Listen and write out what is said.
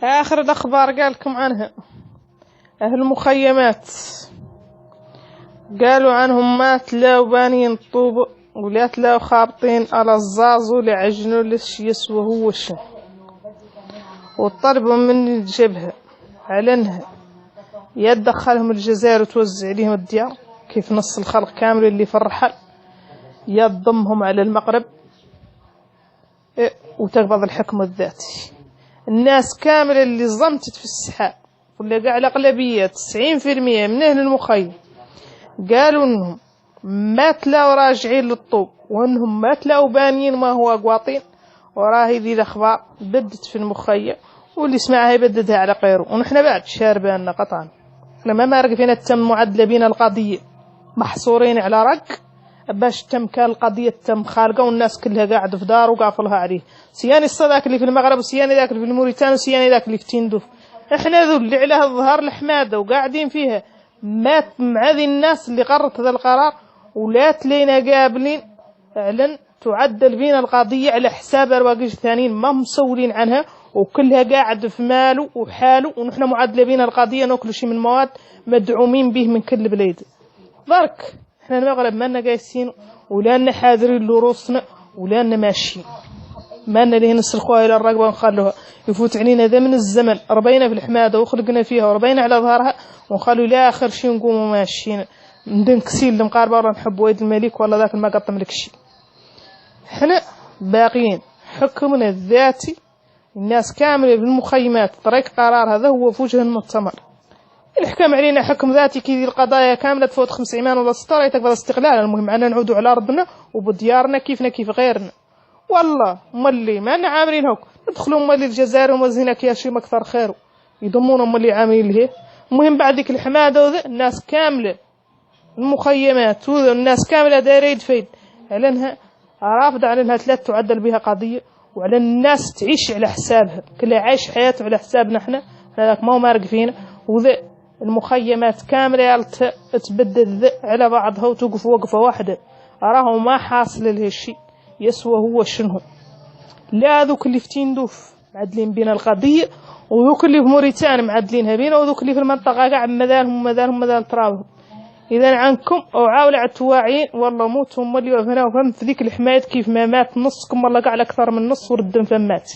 آخر الأخبار قالكم عنها أهل المخيمات، قالوا عنهم ما تلاو بانين الطوب ولا تلاو خابطين على الزاز ولا عجنوا لش يسوى هو شن، وطلبوا من الجبهة علنها يدخلهم الجزائر وتوزع عليهم الديار كيف نص الخلق كامل اللي في الرحل، يضمهم على المغرب وتقبض الحكم الذاتي. الناس كاملة اللي زمتت في السحاب ولا قاع الأغلبية 90% من أهل المخيم قالوا إنهم ما تلاو راجعين للطوب وإنهم ما تلاو بانيين ما هو قواطين، وراهي ذي الأخبار بدت في المخيم واللي سمعها يبددها على غيره، ونحن بعد شاربين قطعا. احنا ما مارق فينا تم معدلة بين القضية محصورين على رق باش تم كان القضية تم خارقة والناس كلها قاعدة في دار وقافلها عليه، سياني الصداك اللي في المغرب وسياني ذاك اللي في الموريتان وسياني ذاك اللي في تندوف. احنا ذو اللي عليها الظهر الحمادة وقاعدين فيها مات مع ذي الناس اللي قررت هذا القرار، ولا تلينا قابلين اعلن تعدل بين القضية على حساب الواقج الثانيين ما مسؤولين عنها، وكلها قاعد في ماله وحاله، ونحن معدل بين القضية ناكل شيء من مواد مدعومين به من كل بلاد. ضرك احنا المغرب ما لنا قايسين ولا لنا حاضرين لروسنا ولا لنا ماشيين، ما لنا ليه نسلخوها الى الرقبه ونخلوها يفوت علينا ذا من الزمن ربينا في الحماده وخلقنا فيها وربينا على ظهرها ونخلوا لا اخر شيء نقوموا ماشيين ندن كسيل المقاربه ولا نحب ويد الملك ولا ذاك ما قطم لك شيء. احنا باقيين حكمنا الذاتي، الناس كامله بالمخيمات طريق قرار هذا هو في وجه المؤتمر. الحكم علينا حكم ذاتي كي ذي القضايا كاملة تفوت 5 إيمان ولا 6 تقبل استقلال، المهم عنا نعودوا على أرضنا وبديارنا كيفنا كيف غيرنا. والله ملي ما لنا عاملين هوك ندخلوا ملي الجزائر ومزينك يا شي ما أكثر خيره يضمونا ملي عاملين له. المهم بعد ذيك الحمادة وذا الناس كاملة المخيمات وذا الناس كاملة دايرة فيد علنها رافضة علنها 3 تعدل بها قضية، وعلى الناس تعيش على حسابها كلها عايش حياته على حسابنا احنا هذاك ما هو مارق فينا. وذا المخيمات كاملة تبدد على بعضها وتوقف وقفة واحدة أراهم ما حاصل لهالشي يسوى هو شنو. لا ذوك اللي في تندوف معدلين بين القضية وذوك اللي في موريتان معدلينها بينا وذوك اللي في المنطقة قاعد مذالهم تراوهم. إذا عنكم أو عاولوا على التواعيين والله موتهم اللي وفنا وفهم في ذيك الحماية كيف ما مات نصكم والله قاعد أكثر من نص وردن فمات.